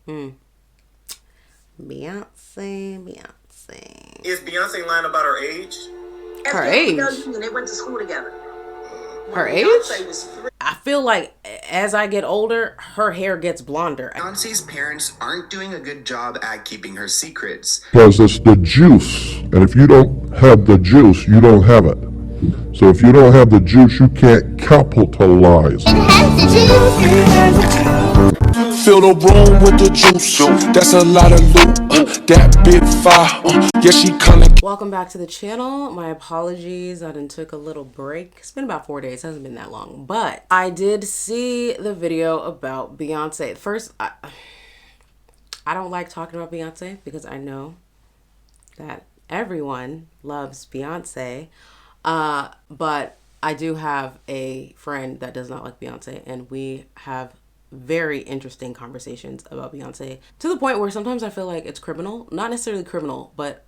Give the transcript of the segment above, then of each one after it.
Hmm. Beyonce. Is Beyonce lying about her age? Her age? They went to school together. Her age? I feel like as I get older, her hair gets blonder. Beyonce's parents aren't doing a good job at keeping her secrets. Because it's the juice. And if you don't have the juice, you don't have it. So if you don't have the juice, you can't capitalize. Fill the room with the juice. That's a lot of loot. That big fire. Yeah, she kinda. Welcome back to the channel. My apologies, I done took a little break. It's been about 4 days, it hasn't been that long. But I did see the video about Beyonce. First, I don't like talking about Beyonce because I know that everyone loves Beyonce. But I do have a friend that does not like Beyonce, and we have very interesting conversations about Beyonce to the point where sometimes I feel like it's criminal. Not necessarily criminal, but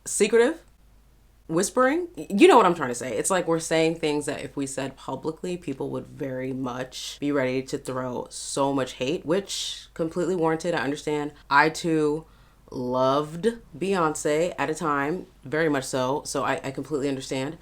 secretive, whispering. You know what I'm trying to say. It's like we're saying things that if we said publicly, people would very much be ready to throw so much hate, which completely warranted. I understand. I too loved Beyonce at a time, very much so. So I completely understand.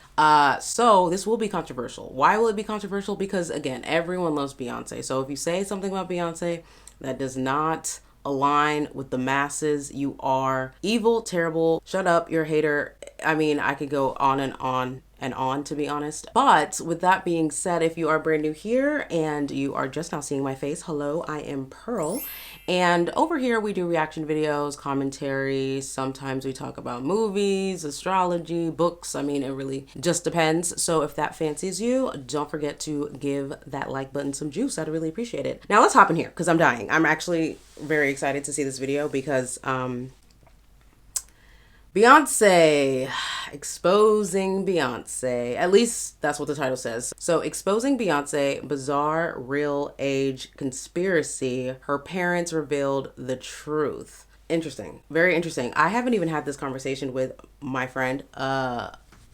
So this will be controversial. Why will it be controversial? Because again, everyone loves Beyonce. So if you say something about Beyonce that does not align with the masses, you are evil, terrible, shut up, you're a hater. I mean, I could go on and on and on, to be honest. But with that being said, if you are brand new here and you are just now seeing my face, hello, I am Pearl. And over here we do reaction videos, commentary. Sometimes we talk about movies, astrology, books. I mean, it really just depends. So if that fancies you, don't forget to give that like button some juice. I'd really appreciate it. Now let's hop in here because I'm dying. I'm actually very excited to see this video because Beyonce, exposing Beyonce. At least that's what the title says. So exposing Beyonce, bizarre real age conspiracy. Her parents revealed the truth. Interesting. Very interesting. I haven't even had this conversation with my friend,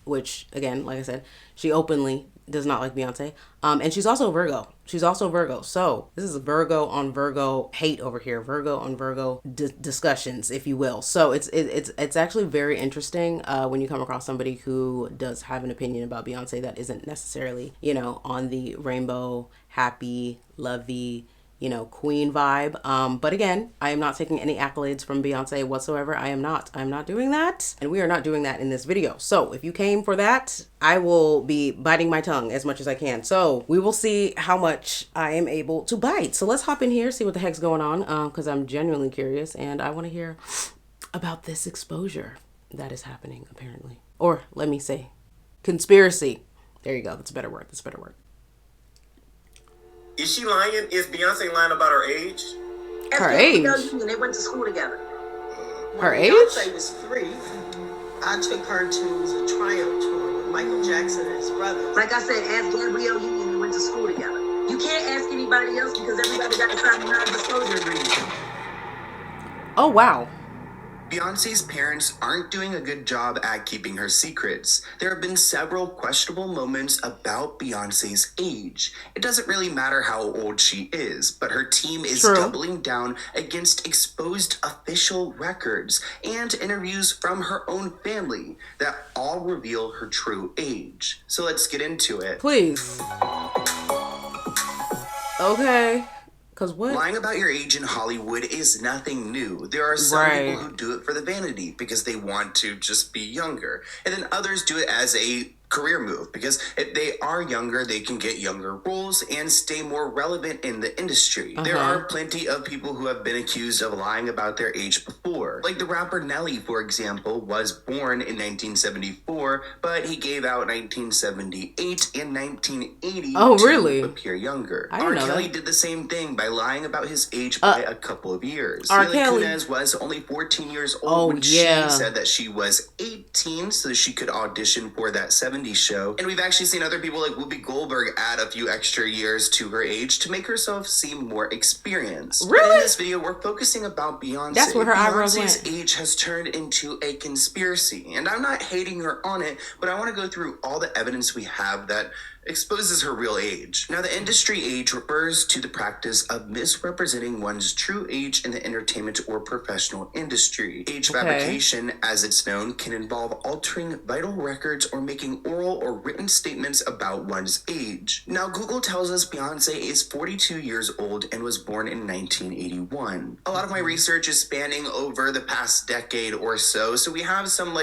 which again, like I said, she openly does not like Beyonce. And she's also Virgo. She's also Virgo. So this is Virgo on Virgo hate over here. Virgo on Virgo discussions, if you will. So it's actually very interesting when you come across somebody who does have an opinion about Beyonce that isn't necessarily, you know, on the rainbow, happy, lovey, you know, queen vibe. But again, I am not taking any accolades from Beyonce whatsoever. I'm not doing that. And we are not doing that in this video. So if you came for that, I will be biting my tongue as much as I can. So we will see how much I am able to bite. So let's hop in here, see what the heck's going on. Cause I'm genuinely curious and I want to hear about this exposure that is happening apparently. Or let me say conspiracy. There you go. That's a better word. That's a better word. Is she lying? Is Beyonce lying about her age? Her age? They went to school together. Her age? Beyonce was 3. I took her to the Triumph tour with Michael Jackson and his brothers. Like I said, ask Gabrielle Union. They went to school together. You can't ask anybody else because everybody got to sign a non-disclosure agreement. Oh, wow. Beyonce's parents aren't doing a good job at keeping her secrets. There have been several questionable moments about Beyonce's age. It doesn't really matter how old she is, but her team is doubling down against exposed official records and interviews from her own family that all reveal her true age. So let's get into it. Please. Okay. Cause what? Lying about your age in Hollywood is nothing new. There are some people who do it for the vanity because they want to just be younger. And then others do it as a career move because if they are younger, they can get younger roles and stay more relevant in the industry. There are plenty of people who have been accused of lying about their age before. Like the rapper Nelly, for example, was born in 1974, but he gave out 1978 and 1980 to appear younger. R. Kelly did the same thing by lying about his age by a couple of years. Mila Kunis was only 14 years old when she said that she was 18 so she could audition for that 70s show. And we've actually seen other people like Whoopi Goldberg add a few extra years to her age to make herself seem more experienced. Really? But in this video, we're focusing about Beyonce. That's where her eyebrows went. Beyonce's age has turned into a conspiracy. And I'm not hating her on it, but I want to go through all the evidence we have that exposes her real age. Now, the industry age refers to the practice of misrepresenting one's true age in the entertainment or professional industry. Age fabrication, as it's known, can involve altering vital records or making oral or written statements about one's age. Now, Google tells us Beyonce is 42 years old and was born in 1981. A lot of my research is spanning over the past decade or so we have some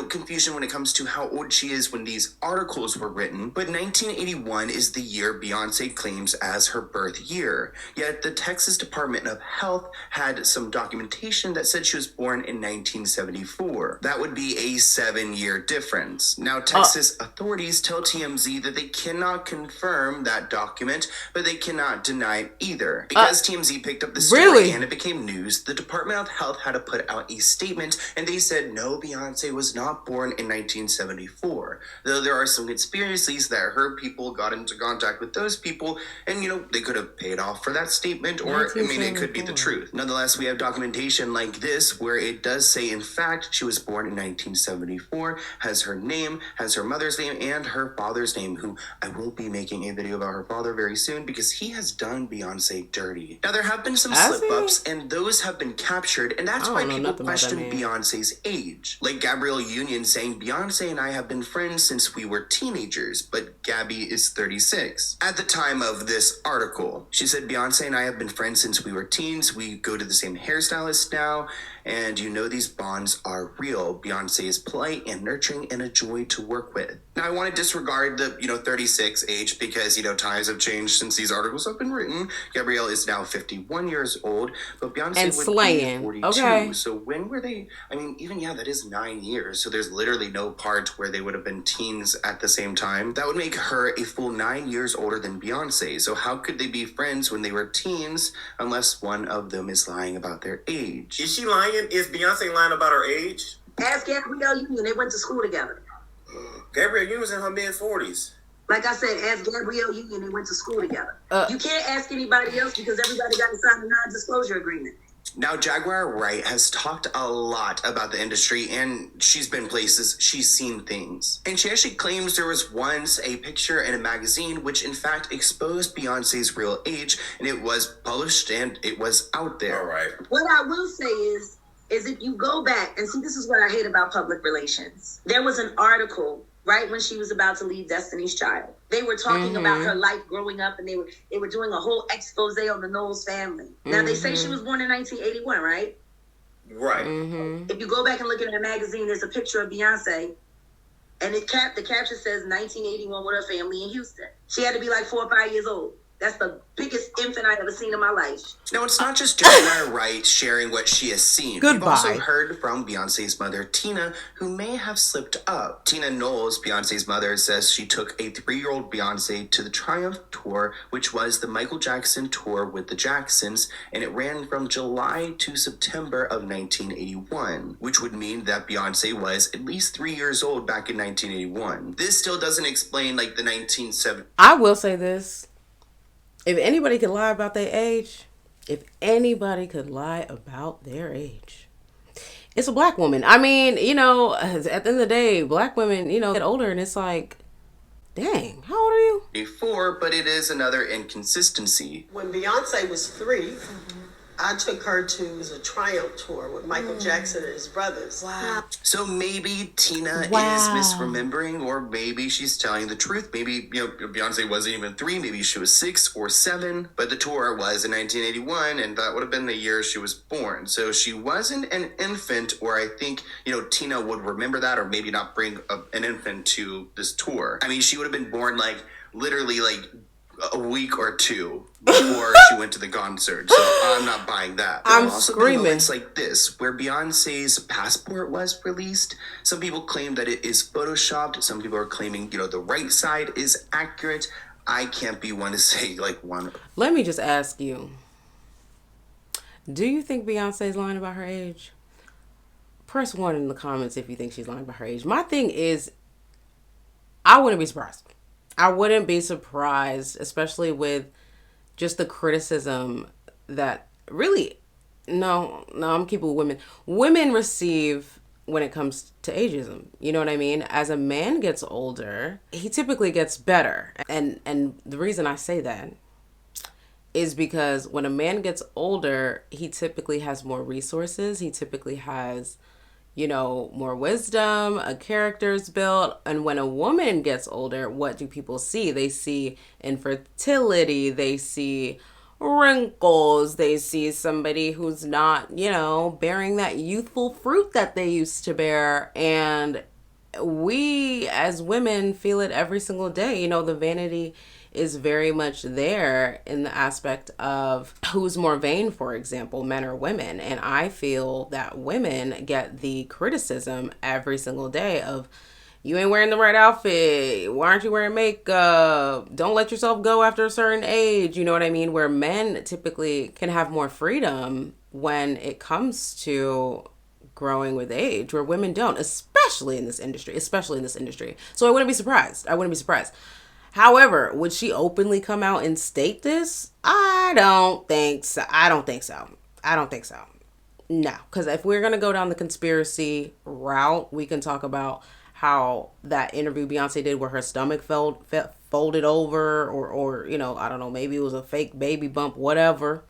confusion when it comes to how old she is when these articles were written, but 1981 is the year Beyonce claims as her birth year. Yet the Texas Department of Health had some documentation that said she was born in 1974. That would be a 7-year difference. Now, Texas authorities tell TMZ that they cannot confirm that document, but they cannot deny it either. Because TMZ picked up the story and it became news, the Department of Health had to put out a statement, and they said, no, Beyonce was not born in 1974. Though there are some conspiracies that her people got into contact with those people, and they could have paid off for that statement, or it could be the truth. Nonetheless, we have documentation like this where it does say, in fact, she was born in 1974, has her name, has her mother's name, and her father's name, who I will be making a video about her father very soon because he has done Beyonce dirty. Now, there have been some slip-ups, and those have been captured, and that's why people question Beyonce's age. Like Gabrielle Union saying, Beyonce and I have been friends since we were teenagers, but Gabby is 36. At the time of this article, she said, Beyonce and I have been friends since we were teens. We go to the same hairstylist now, and these bonds are real. Beyonce is polite and nurturing and a joy to work with. Now, I want to disregard the, 36 age because, times have changed since these articles have been written. Gabrielle is now 51 years old, but Beyonce would be 42. Okay. So when were they? That is 9 years. So there's literally no part where they would have been teens at the same time. That would make her a full 9 years older than Beyonce. So how could they be friends when they were teens unless one of them is lying about their age? Is she lying? Is Beyonce lying about her age? Ask Gabrielle Union. They went to school together. Gabrielle Union was in her mid-40s. Like I said, ask Gabrielle Union. They went to school together. You can't ask anybody else because everybody got to sign a non-disclosure agreement. Now, Jaguar Wright has talked a lot about the industry, and she's been places, she's seen things. And she actually claims there was once a picture in a magazine which in fact exposed Beyonce's real age, and it was published and it was out there. All right. What I will say is if you go back, and see, this is what I hate about public relations. There was an article right when she was about to leave Destiny's Child. They were talking about her life growing up, and they were doing a whole expose on the Knowles family. Now, they say she was born in 1981, right? Right. If you go back and look at the magazine, there's a picture of Beyonce, and the caption says 1981 with her family in Houston. She had to be like 4 or 5 years old. That's the biggest infant I've ever seen in my life. Now, it's not just Jaguar Wright sharing what she has seen. Goodbye. We've also heard from Beyonce's mother, Tina, who may have slipped up. Tina Knowles, Beyonce's mother, says she took a 3-year-old Beyonce to the Triumph Tour, which was the Michael Jackson tour with the Jacksons, and it ran from July to September of 1981, which would mean that Beyonce was at least 3 years old back in 1981. This still doesn't explain, the 1970s. I will say this. If anybody could lie about their age, it's a black woman. I mean, at the end of the day, black women, get older and it's like, dang, how old are you? Before, but it is another inconsistency. When Beyonce was 3, I took her to the Triumph tour with Michael Jackson and his brothers. Wow. So maybe Tina is misremembering, or maybe she's telling the truth. Maybe, Beyonce wasn't even 3, maybe she was 6 or 7, but the tour was in 1981, and that would have been the year she was born. So she wasn't an infant, or I think, Tina would remember that, or maybe not bring an infant to this tour. I mean, she would have been born, literally, a week or 2 before she went to the concert, so I'm not buying that. I'm also screaming. Moments like this where Beyonce's passport was released. Some people claim that it is photoshopped. Some people are claiming, the right side is accurate. I can't be one to say one. Let me just ask you, do you think Beyonce's lying about her age? Press 1 in the comments if you think she's lying about her age. My thing is, I wouldn't be surprised. I wouldn't be surprised, especially with just the criticism that really, no, I'm keeping with women. Women receive when it comes to ageism. You know what I mean? As a man gets older, he typically gets better. And the reason I say that is because when a man gets older, he typically has more resources. He typically has, you know, more wisdom, a character's built. And when a woman gets older, what do people see? They see infertility. They see wrinkles. They see somebody who's not, you know, bearing that youthful fruit that they used to bear. And we as women feel it every single day. You know, the vanity is very much there in the aspect of who's more vain, for example, men or women. And I feel that women get the criticism every single day of, you ain't wearing the right outfit. Why aren't you wearing makeup? Don't let yourself go after a certain age. You know what I mean? Where men typically can have more freedom when it comes to growing with age, where women don't, especially in this industry. So I wouldn't be surprised. However, would she openly come out and state this? I don't think so. No, because if we're going to go down the conspiracy route, we can talk about how that interview Beyonce did where her stomach folded over, or, you know, I don't know, maybe it was a fake baby bump, whatever.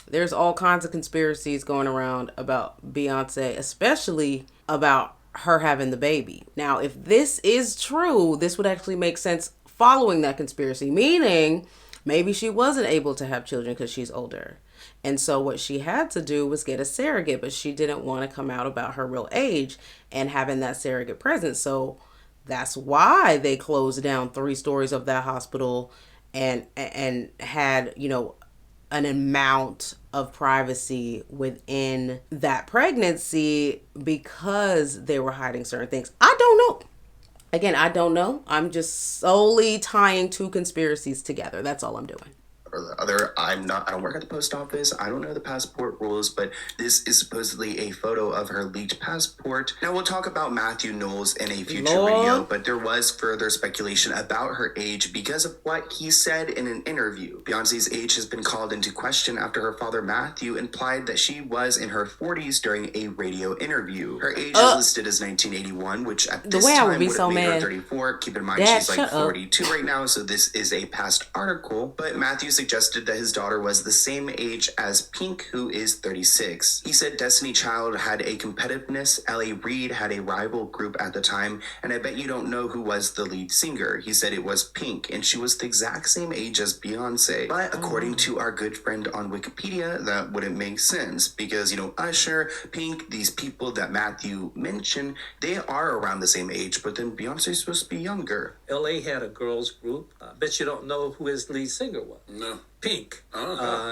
There's all kinds of conspiracies going around about Beyonce, especially about her having the baby. Now, if this is true, this would actually make sense following that conspiracy, meaning maybe she wasn't able to have children because she's older. And so what she had to do was get a surrogate, but she didn't want to come out about her real age and having that surrogate present. So that's why they closed down 3 stories of that hospital and had, you know, an amount of privacy within that pregnancy because they were hiding certain things. I don't know. Again, I don't know. I'm just solely tying 2 conspiracies together. That's all I'm doing. Or the other, I don't work at the post office. I don't know the passport rules, but this is supposedly a photo of her leaked passport. Now, we'll talk about Matthew Knowles in a future video, but there was further speculation about her age because of what he said in an interview. Beyonce's age has been called into question after her father Matthew implied that she was in her 40s during a radio interview. Her age is listed as 1981, which at this time would have made her 34. Keep in mind, Dad, she's like 42 right now, so this is a past article, but Matthew suggested that his daughter was the same age as Pink, who is 36. He said Destiny Child had a competitiveness, L.A. Reid had a rival group at the time, and I bet you don't know who was the lead singer. He said it was Pink, and she was the exact same age as Beyonce. But according to our good friend on Wikipedia, that wouldn't make sense because, you know, Usher, Pink, these people that Matthew mentioned, they are around the same age, but then Beyonce's supposed to be younger. L.A. had a girls group. I bet you don't know who his lead singer was. No. Pink.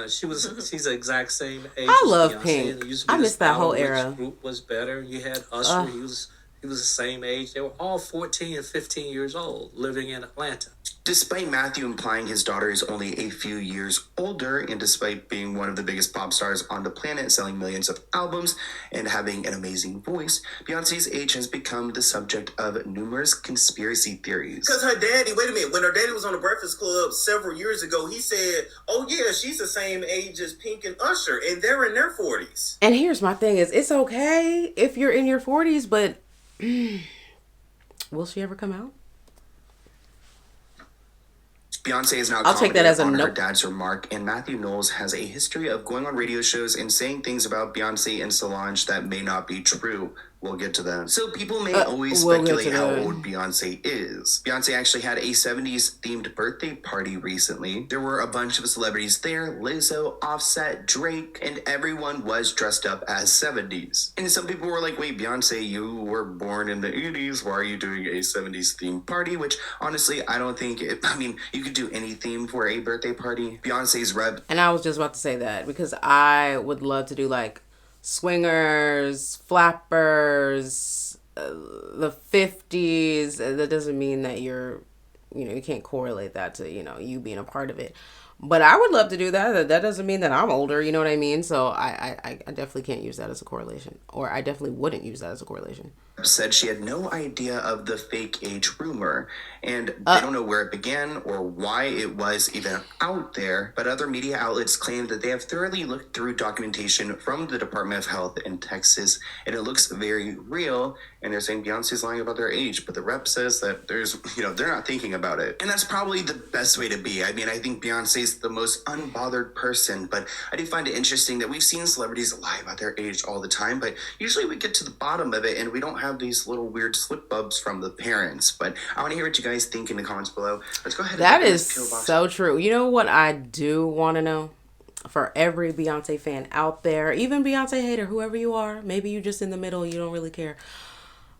She's the exact same age. I love Beyonce. Pink. I miss that whole era. Group was better. You had Usher. He was the same age. They were all 14 and 15 years old, living in Atlanta. Despite Matthew implying his daughter is only a few years older, and despite being one of the biggest pop stars on the planet, selling millions of albums and having an amazing voice, Beyonce's age has become the subject of numerous conspiracy theories. Because her daddy, wait a minute, when her daddy was on the Breakfast Club several years ago, he said, oh yeah, she's the same age as Pink and Usher, and they're in their 40s. And here's my thing is, it's okay if you're in your 40s, but will she ever come out? Beyonce is now I'll take that as a on nope. her dad's remark, and Matthew Knowles has a history of going on radio shows and saying things about Beyonce and Solange that may not be true. We'll get to that. So people may always speculate how old Beyonce is. Beyonce actually had a 70s themed birthday party recently. There were a bunch of celebrities there, Lizzo, Offset, Drake, and everyone was dressed up as 70s. And some people were like, wait, Beyonce, you were born in the 80s. Why are you doing a 70s themed party? Which honestly, I don't think you could do any theme for a birthday party. Beyonce's rep. And I was just about to say that because I would love to do like swingers, flappers, the 50s. That doesn't mean that you can't correlate that to, you being a part of it. But I would love to do that. That doesn't mean that I'm older, you know what I mean? So I definitely can't use that as a correlation. Or I definitely wouldn't use that as a correlation. Said she had no idea of the fake age rumor, and they don't know where it began or why it was even out there, but other media outlets claim that they have thoroughly looked through documentation from the Department of Health in Texas, and it looks very real, and they're saying Beyonce's lying about their age, but the rep says that there's, they're not thinking about it. And that's probably the best way to be. I mean, I think Beyonce's the most unbothered person, but I do find it interesting that we've seen celebrities lie about their age all the time, but usually we get to the bottom of it and we don't have these little weird slip ups from the parents. But I want to hear what you guys think in the comments below. Let's go ahead. That is so true. You know what I do want to know? For every Beyonce fan out there, even Beyonce hater, whoever you are, maybe you're just in the middle, you don't really care.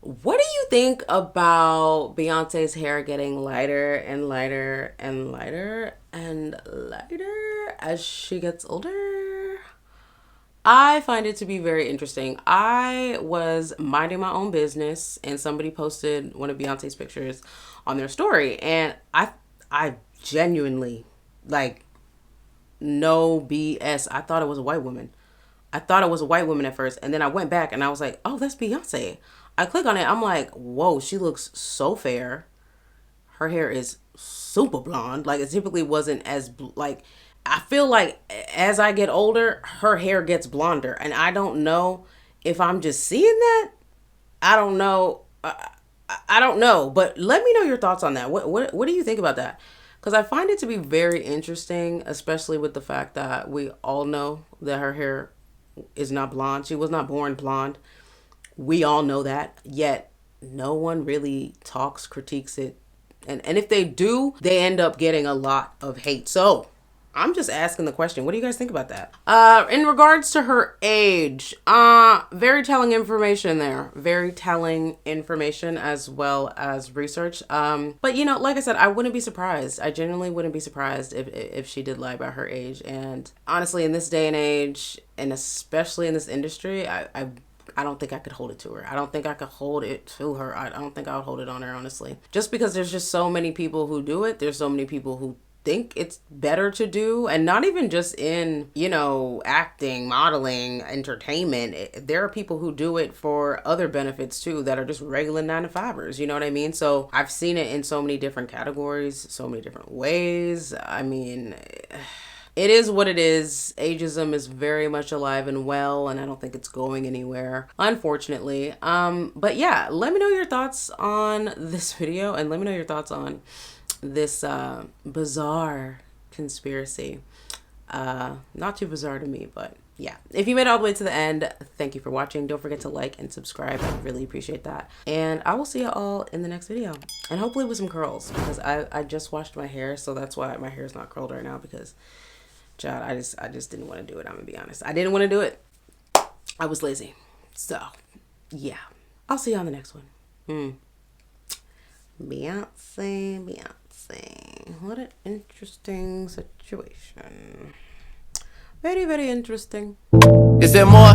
What do you think about Beyonce's hair getting lighter and lighter and lighter and lighter as she gets older? I find it to be very interesting. I was minding my own business and somebody posted one of Beyonce's pictures on their story, and I genuinely, like, no BS, I thought it was a white woman. I thought it was a white woman at first, and then I went back and I was like, oh, that's Beyonce. I click on it, I'm like, whoa, she looks so fair. Her hair is super blonde. Like, it typically wasn't as, like, I feel like as I get older, her hair gets blonder. And I don't know if I'm just seeing that. I don't know. I don't know. But let me know your thoughts on that. What do you think about that? Because I find it to be very interesting, especially with the fact that we all know that her hair is not blonde. She was not born blonde. We all know that. Yet no one really talks, critiques it. And if they do, they end up getting a lot of hate. So I'm just asking the question. What do you guys think about that? In regards to her age, very telling information there. Very telling information as well as research. But you know, like I said, I wouldn't be surprised. I genuinely wouldn't be surprised if she did lie about her age. And honestly, in this day and age, and especially in this industry, I don't think I could hold it to her. I don't think I could hold it to her. I don't think I would hold it on her, honestly. Just because there's just so many people who do it. There's so many people who think it's better to do, and not even just in, acting, modeling, entertainment. There are people who do it for other benefits too that are just regular 9-to-5ers, you know what I mean? So I've seen it in so many different categories, so many different ways. I mean, it is what it is. Ageism is very much alive and well, and I don't think it's going anywhere, unfortunately. But yeah, let me know your thoughts on this video, and let me know your thoughts on this bizarre conspiracy. Not too bizarre to me, but yeah. If you made it all the way to the end, thank you for watching. Don't forget to like and subscribe. I really appreciate that. And I will see you all in the next video. And hopefully with some curls, because I just washed my hair, so that's why my hair is not curled right now, because child, I just didn't want to do it. I'm gonna be honest. I didn't want to do it. I was lazy. So yeah. I'll see you on the next one. Beyonce. What an interesting situation. Very, very interesting. Is there more?